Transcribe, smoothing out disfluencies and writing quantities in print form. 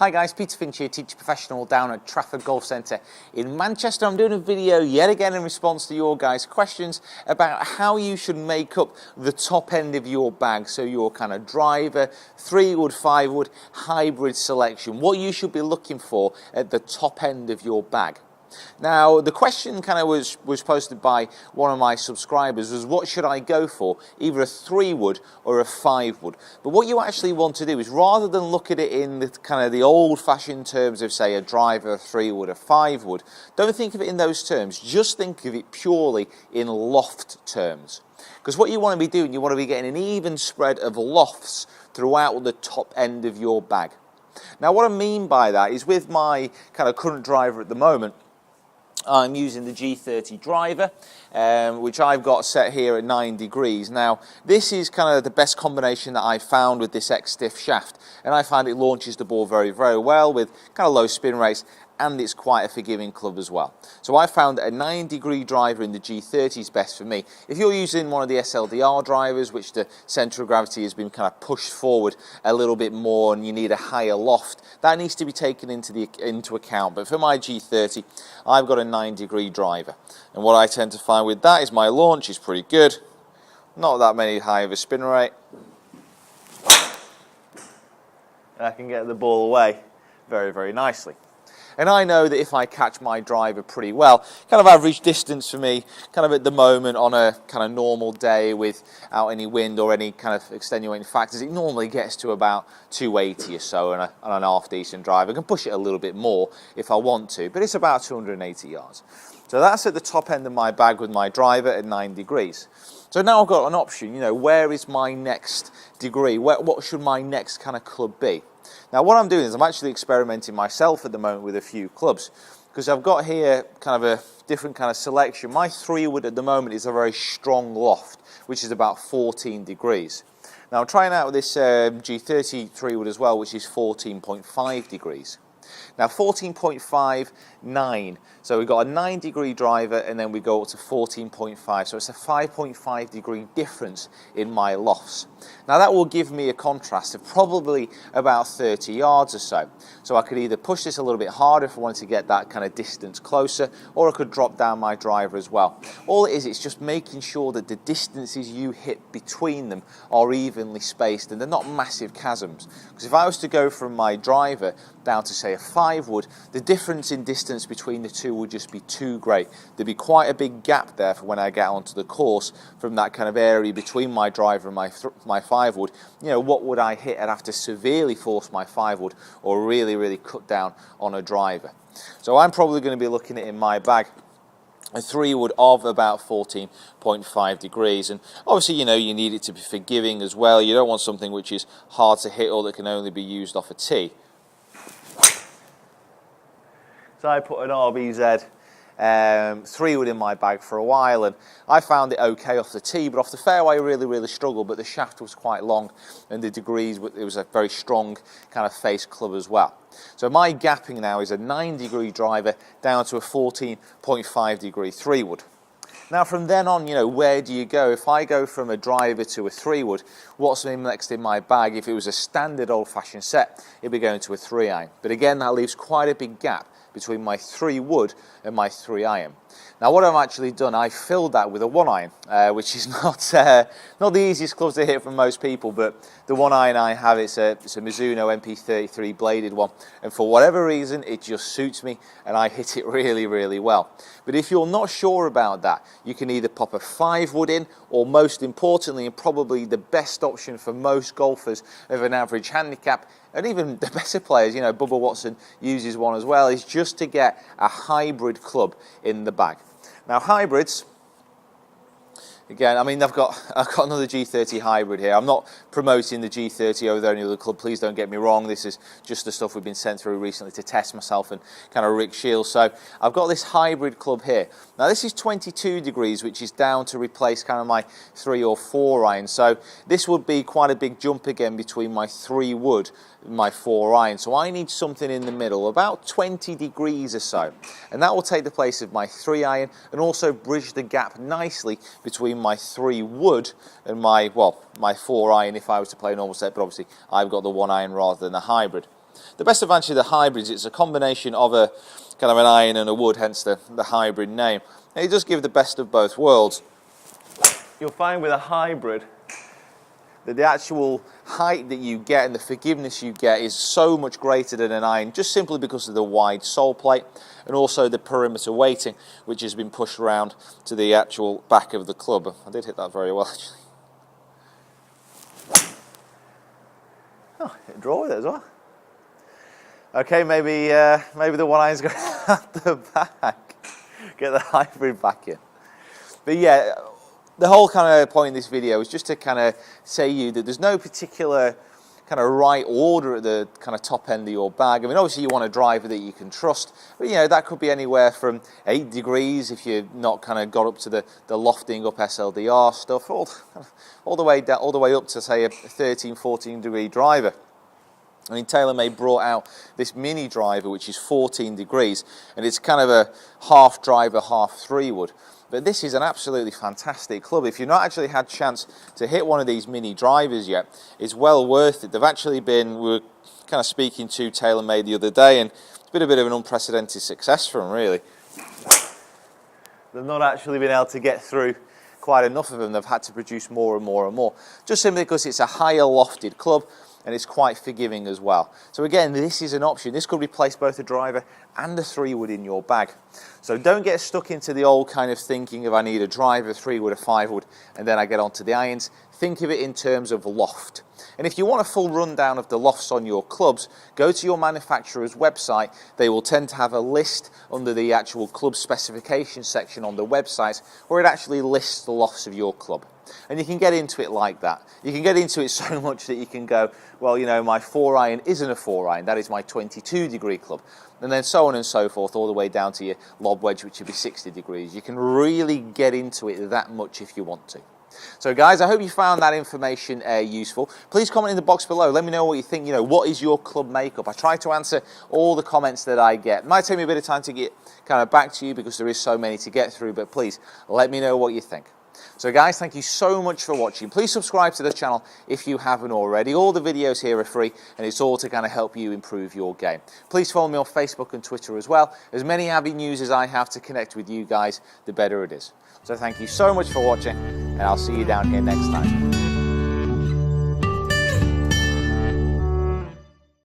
Hi guys, Peter Finch here, teacher professional down at Trafford Golf Centre in Manchester. I'm doing a video yet again in response to your guys' questions about how you should make up the top end of your bag. So your kind of driver, 3-wood, 5-wood, hybrid selection. What you should be looking for at the top end of your bag. Now, the question kind of was posted by one of my subscribers was what should I go for, either a 3-wood or a 5-wood. But what you actually want to do is rather than look at it in the kind of the old-fashioned terms of, say, a driver, a 3-wood, a 5-wood, don't think of it in those terms. Just think of it purely in loft terms. Because what you want to be doing, you want to be getting an even spread of lofts throughout the top end of your bag. Now, what I mean by that is with my kind of current driver at the moment, I'm using the G30 driver, which I've got set here at 9 degrees. Now, this is kind of the best combination that I found with this X-Stiff shaft, and I find it launches the ball very, very well with kind of low spin rates, and it's quite a forgiving club as well. So I found that a 9-degree driver in the G30 is best for me. If you're using one of the SLDR drivers, which the centre of gravity has been kind of pushed forward a little bit more and you need a higher loft, that needs to be taken into account. But for my G30, I've got a 9-degree driver. And what I tend to find with that is my launch is pretty good. Not that many high of a spin rate. And I can get the ball away very, very nicely. And I know that if I catch my driver pretty well, kind of average distance for me, kind of at the moment on a kind of normal day without any wind or any kind of extenuating factors, it normally gets to about 280 or so on an half-decent drive. I can push it a little bit more if I want to, but it's about 280 yards. So that's at the top end of my bag with my driver at 9 degrees. So now I've got an option, you know, where is my next degree? What should my next kind of club be? Now what I'm doing is I'm actually experimenting myself at the moment with a few clubs because I've got here kind of a different kind of selection. My 3-wood at the moment is a very strong loft, which is about 14 degrees. Now I'm trying out this G30 3-wood as well, which is 14.5 degrees. Now 14.5, 9. So we've got a 9-degree driver and then we go up to 14.5. So it's a 5.5 degree difference in my lofts. Now that will give me a contrast of probably about 30 yards or so. So I could either push this a little bit harder if I wanted to get that kind of distance closer, or I could drop down my driver as well. All it is, it's just making sure that the distances you hit between them are evenly spaced and they're not massive chasms. Because if I was to go from my driver down to, say, a 5-wood, the difference in distance between the two would just be too great. There'd be quite a big gap there for when I get onto the course from that kind of area between my driver and my 5-wood. You know, what would I hit? I'd have to severely force my 5-wood or really, really cut down on a driver. So I'm probably going to be looking at in my bag a 3-wood of about 14.5 degrees. And obviously, you know, you need it to be forgiving as well. You don't want something which is hard to hit or that can only be used off a tee. So I put an RBZ 3-wood in my bag for a while, and I found it okay off the tee, but off the fairway really, really struggled. But the shaft was quite long, and the degrees, it was a very strong kind of face club as well. So my gapping now is a 9-degree driver down to a 14.5 degree 3-wood. Now from then on, you know, where do you go? If I go from a driver to a 3-wood, what's next in my bag? If it was a standard old-fashioned set, it'd be going to a 3-iron. But again, that leaves quite a big gap between my 3-wood and my 3-iron. Now what I've actually done, I filled that with a 1-iron, which is not the easiest club to hit for most people, but the 1-iron I have, it's a Mizuno MP33 bladed one, and for whatever reason it just suits me and I hit it really, really well. But if you're not sure about that, you can either pop a 5-wood in, or most importantly, and probably the best option for most golfers of an average handicap, and even the better players, you know, Bubba Watson uses one as well, is just to get a hybrid club in the bag. Now hybrids, again, I mean, I've got another G30 hybrid here. I'm not promoting the G30 over any other club, please don't get me wrong. This is just the stuff we've been sent through recently to test myself and kind of Rick Shields. So I've got this hybrid club here. Now this is 22 degrees, which is down to replace kind of my 3 or 4 iron. So this would be quite a big jump again between my 3-wood and my 4-iron. So I need something in the middle, about 20 degrees or so. And that will take the place of my 3-iron and also bridge the gap nicely between my 3-wood and my 4-iron if I was to play a normal set, but obviously I've got the 1-iron rather than the hybrid. The best advantage of the hybrid is it's a combination of a kind of an iron and a wood, hence the hybrid name. And it does give the best of both worlds. You'll find with a hybrid that the actual height that you get and the forgiveness you get is so much greater than an iron, just simply because of the wide sole plate and also the perimeter weighting, which has been pushed around to the actual back of the club. I did hit that very well, actually. Oh, hit a draw with it as well. Okay, maybe the one iron's going out the back. Get the hybrid back in. But yeah, the whole kind of point in this video is just to kind of say to you that there's no particular kind of right order at the kind of top end of your bag. I mean, obviously you want a driver that you can trust, but you know, that could be anywhere from 8 degrees if you've not kind of got up to the lofting up SLDR stuff, all the way down, all the way up to say a 13, 14 degree driver. I mean, TaylorMade brought out this mini driver, which is 14 degrees, and it's kind of a half driver, half 3-wood. But this is an absolutely fantastic club. If you've not actually had a chance to hit one of these mini drivers yet, it's well worth it. They've actually been, we were kind of speaking to TaylorMade the other day, and it's been a bit of an unprecedented success for them, really. They've not actually been able to get through quite enough of them. They've had to produce more and more and more, just simply because it's a higher lofted club, and it's quite forgiving as well. So again, this is an option. This could replace both a driver and a 3-wood in your bag. So don't get stuck into the old kind of thinking of I need a driver, 3-wood, a 5-wood, and then I get onto the irons. Think of it in terms of loft. And if you want a full rundown of the lofts on your clubs, go to your manufacturer's website. They will tend to have a list under the actual club specification section on the website where it actually lists the lofts of your club. And you can get into it like that. You can get into it so much that you can go, well, you know, my 4-iron isn't a 4-iron, that is my 22 degree club. And then so on and so forth, all the way down to your lob wedge, which would be 60 degrees. You can really get into it that much if you want to. So guys, I hope you found that information useful. Please comment in the box below. Let me know what you think. You know, what is your club makeup? I try to answer all the comments that I get. It might take me a bit of time to get kind of back to you because there is so many to get through, but please let me know what you think. So guys, thank you so much for watching. Please subscribe to the channel if you haven't already. All the videos here are free, and it's all to kind of help you improve your game. Please follow me on Facebook and Twitter as well. As many avenues as I have to connect with you guys, the better it is. So thank you so much for watching, and I'll see you down here next time.